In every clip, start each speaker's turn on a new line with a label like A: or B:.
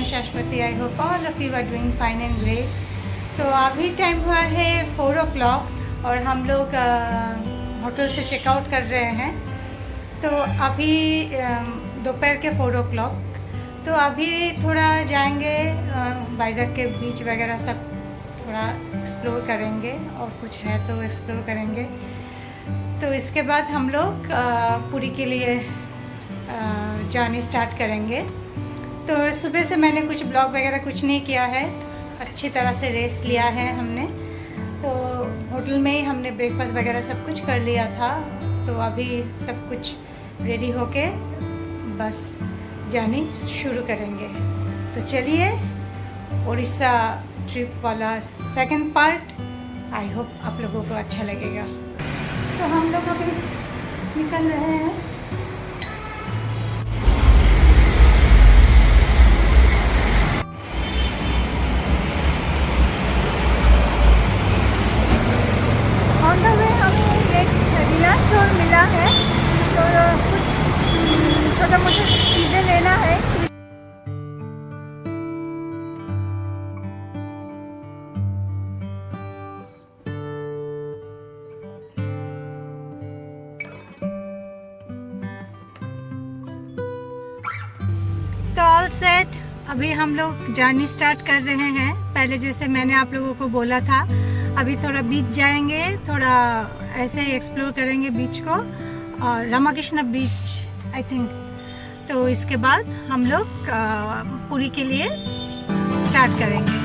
A: शाश्वती। I hope all of you are doing fine and great. तो अभी time हुआ है 4 o'clock और हम लोग होटल से चेकआउट कर रहे हैं। तो अभी दोपहर के 4 o'clock। तो अभी थोड़ा जाएंगे वाइजैक के बीच वगैरह सब थोड़ा एक्सप्लोर करेंगे और कुछ है तो एक्सप्लोर करेंगे। तो इसके बाद हम लोग पुरी के लिए जाने स्टार्ट करेंगे। तो सुबह से मैंने कुछ ब्लॉग वगैरह कुछ नहीं किया है, अच्छी तरह से रेस्ट लिया है हमने। तो होटल में ही हमने ब्रेकफास्ट वगैरह सब कुछ कर लिया था। तो अभी सब कुछ रेडी होके बस जाने शुरू करेंगे। तो चलिए, उड़ीसा ट्रिप वाला सेकंड पार्ट आई होप आप लोगों को अच्छा लगेगा। तो हम लोग अभी निकल रहे हैं। ऑन द वे हमें एक रिलायंस स्टोर मिला है, तो कुछ छोटा मोटा चीज़ें लेना है। तो ऑल सेट, अभी हम लोग जर्नी स्टार्ट कर रहे हैं। पहले जैसे मैंने आप लोगों को बोला था, अभी थोड़ा बीच जाएंगे, थोड़ा ऐसे ही एक्सप्लोर करेंगे बीच को, और रामाकृष्ण बीच आई थिंक। तो इसके बाद हम लोग पुरी के लिए स्टार्ट करेंगे।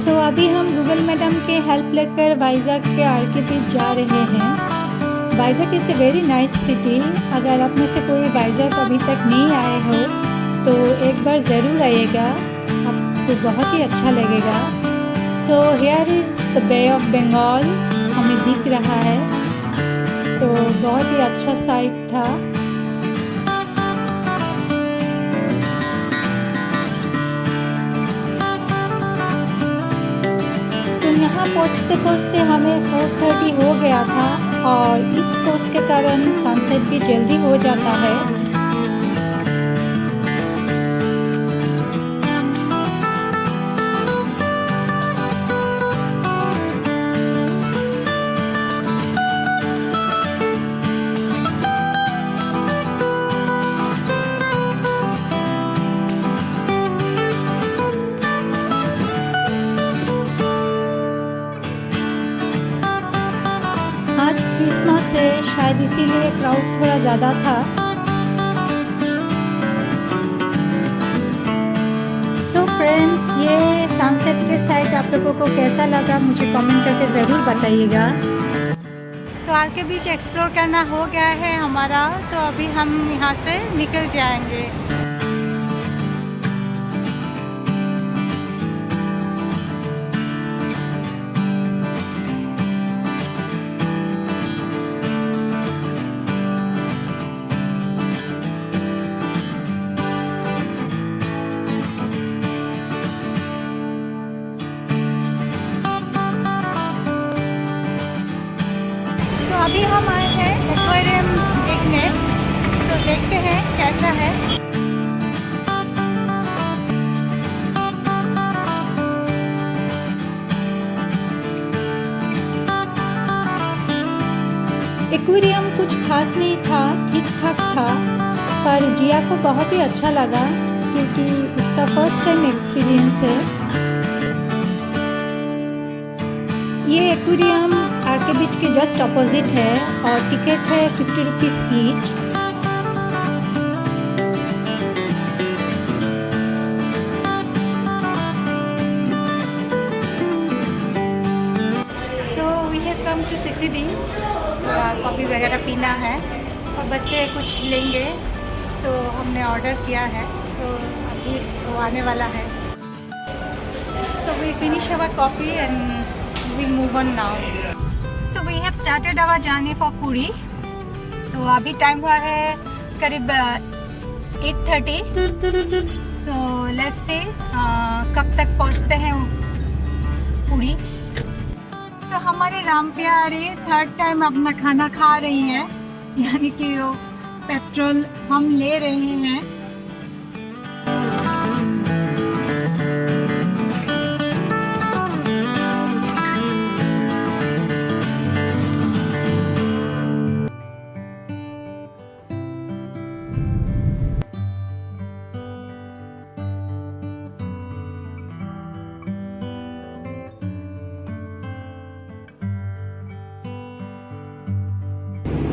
A: तो अभी हम गूगल मैडम के हेल्प लेकर वाइजैक के आरके बीच जा रहे हैं। Vizag is a very nice city. अगर आप में से कोई वाइजैक अभी तक नहीं आए हो तो एक बार ज़रूर आइएगा, आपको बहुत ही अच्छा लगेगा। So here is the Bay of Bengal, हमें दिख रहा है। तो बहुत ही अच्छा साइट था। यहाँ पहुँचते पहुँचते हमें 4:30 हो गया था, और इस कोर्स के कारण सनसेट भी जल्दी हो जाता है। आज क्रिसमस है, शायद इसीलिए क्राउड थोड़ा ज़्यादा था। सो फ्रेंड्स, ये सनसेट के साइड आप लोगों को कैसा लगा मुझे कमेंट करके ज़रूर बताइएगा। तो आगे बीच एक्सप्लोर करना हो गया है हमारा, तो अभी हम यहाँ से निकल जाएंगे। अभी हम आए हैं एक्वेरियम देखने, तो देखते हैं कैसा है। एक्वेरियम कुछ खास नहीं था, ठीक ठाक था, पर जिया को बहुत ही अच्छा लगा क्योंकि उसका फर्स्ट टाइम एक्सपीरियंस है। ये एक्वेरियम आरके बीच के जस्ट अपोजिट है और टिकट है 50 rupees each. So we have come to CCD, coffee वगैरह पीना है और बच्चे कुछ लेंगे, तो हमने ऑर्डर किया है, तो अभी वो आने वाला है। So we finish our coffee and we move on now. So we have started our journey for Puri. तो अभी टाइम हुआ है करीब 8:30। So let's see कब तक पहुंचते हैं पुरी। तो हमारे राम प्यारी थर्ड टाइम अपना खाना खा रही हैं, यानी कि वो पेट्रोल हम ले रहे हैं।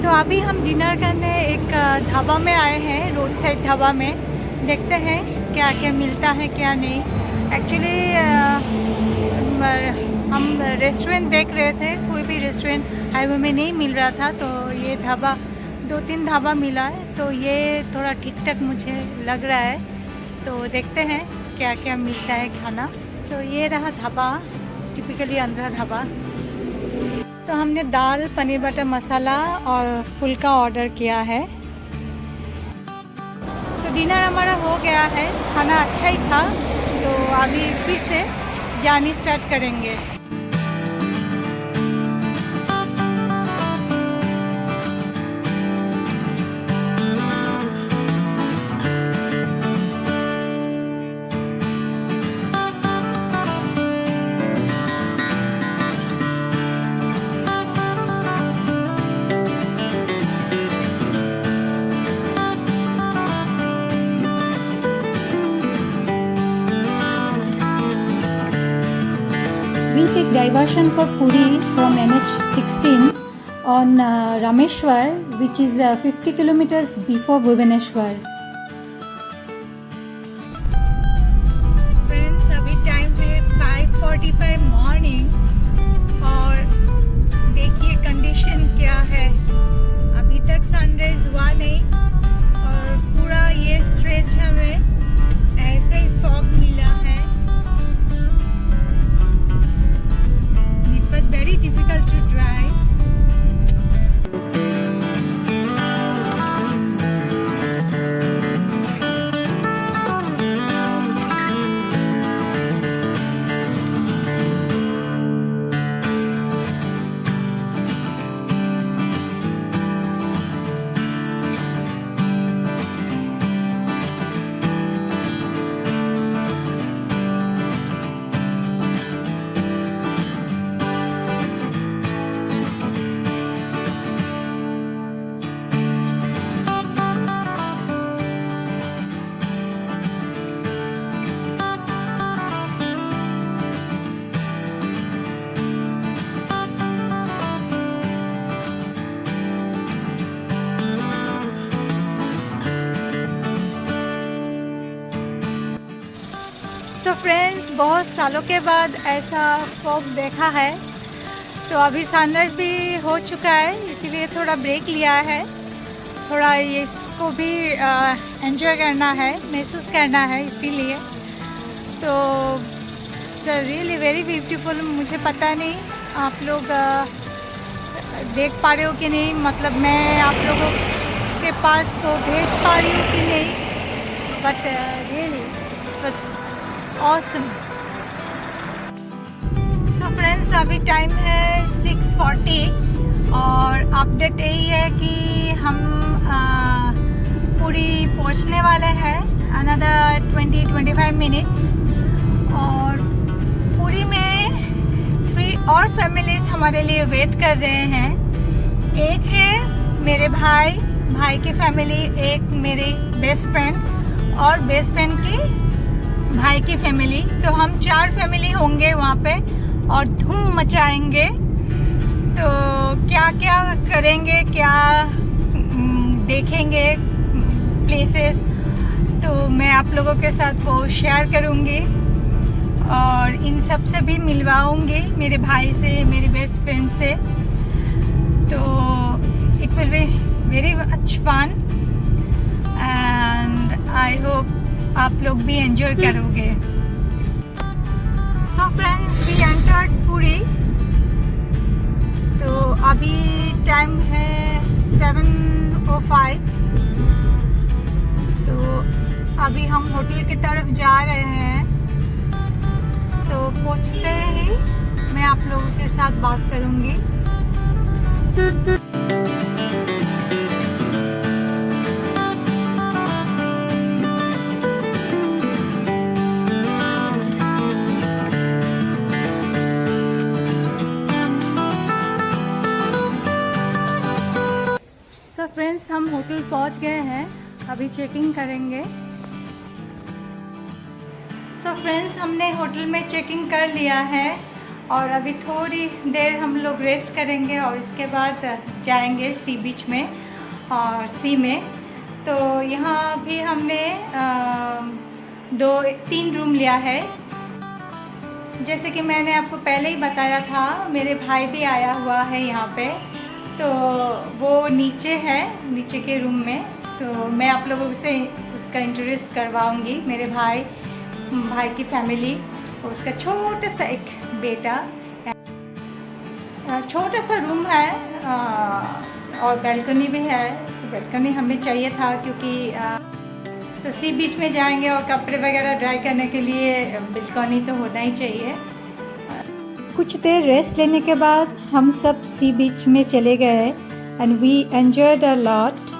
A: तो अभी हम डिनर करने एक ढाबा में आए हैं, रोड साइड ढाबा में। देखते हैं क्या क्या मिलता है क्या नहीं। एक्चुअली हम रेस्टोरेंट देख रहे थे, कोई भी रेस्टोरेंट हाईवे में नहीं मिल रहा था, तो ये ढाबा 2-3 ढाबा मिला है, तो ये थोड़ा ठीक ठाक मुझे लग रहा है। तो देखते हैं क्या क्या मिलता है खाना। तो ये रहा ढाबा, टिपिकली आंध्रा ढाबा। तो हमने दाल, पनीर बटर मसाला और फुल्का ऑर्डर किया है। तो डिनर हमारा हो गया है, खाना अच्छा ही था। तो अभी फिर से जर्नी स्टार्ट करेंगे। We take diversion for Puri from NH16 on Rameshwar, which is 50 kilometers before Bhubaneswar. Friends, अभी टाइम है 5:45 मॉर्निंग और देखिए कंडीशन क्या है। अभी तक सनराइज हुआ नहीं और पूरा ये स्ट्रेच हमें ऐसे ही फॉग मिला है। It was very difficult to drive. So friends, बहुत सालों के बाद ऐसा फॉग देखा है। तो अभी सनराइज भी हो चुका है, इसीलिए थोड़ा ब्रेक लिया है। थोड़ा इसको भी एंजॉय करना है, महसूस करना है, इसीलिए। तो रियली वेरी ब्यूटीफुल। मुझे पता नहीं आप लोग देख पा रहे हो कि नहीं, मतलब मैं आप लोगों के पास तो भेज पा रही हूँ कि नहीं, बट रियली बस ऑसम। सो फ्रेंड्स, अभी टाइम है 6:40 और अपडेट यही है कि हम पुरी पहुंचने वाले हैं, अनदर 20-25 मिनट्स। और पुरी में 3 और फैमिलीज हमारे लिए वेट कर रहे हैं। एक है मेरे भाई की फैमिली, एक मेरी बेस्ट फ्रेंड और बेस्ट फ्रेंड की भाई की फैमिली। तो हम 4 फैमिली होंगे वहाँ पे और धूम मचाएंगे। तो क्या क्या करेंगे, क्या देखेंगे प्लेसेस, तो मैं आप लोगों के साथ वो शेयर करूँगी और इन सब से भी मिलवाऊँगी, मेरे भाई से, मेरी बेस्ट फ्रेंड से। तो it will be very much fun and I hope आप लोग भी एंजॉय करोगे। So friends, we entered Puri. तो अभी टाइम है 7:05। तो अभी हम होटल की तरफ जा रहे हैं। तो पहुंचते ही मैं आप लोगों के साथ बात करूंगी। तो फ्रेंड्स, हम होटल पहुंच गए हैं, अभी चेकिंग करेंगे। सो फ्रेंड्स, हमने होटल में चेकिंग कर लिया है और अभी थोड़ी देर हम लोग रेस्ट करेंगे और इसके बाद जाएंगे सी बीच में और सी में। तो यहाँ भी हमने 2-3 रूम लिया है। जैसे कि मैंने आपको पहले ही बताया था, मेरे भाई भी आया हुआ है यहाँ पे, तो वो नीचे है, नीचे के रूम में। तो मैं आप लोगों से उसका इंट्रोड्यूस करवाऊँगी। मेरे भाई की फैमिली, उसका छोटा सा एक बेटा, छोटा सा रूम है और बैल्कनी भी है। तो बैल्कनी हमें चाहिए था क्योंकि तो सी बीच में जाएंगे और कपड़े वगैरह ड्राई करने के लिए बैल्कनी तो होना ही चाहिए। कुछ देर रेस्ट लेने के बाद हम सब सी बीच में चले गए and we enjoyed a lot.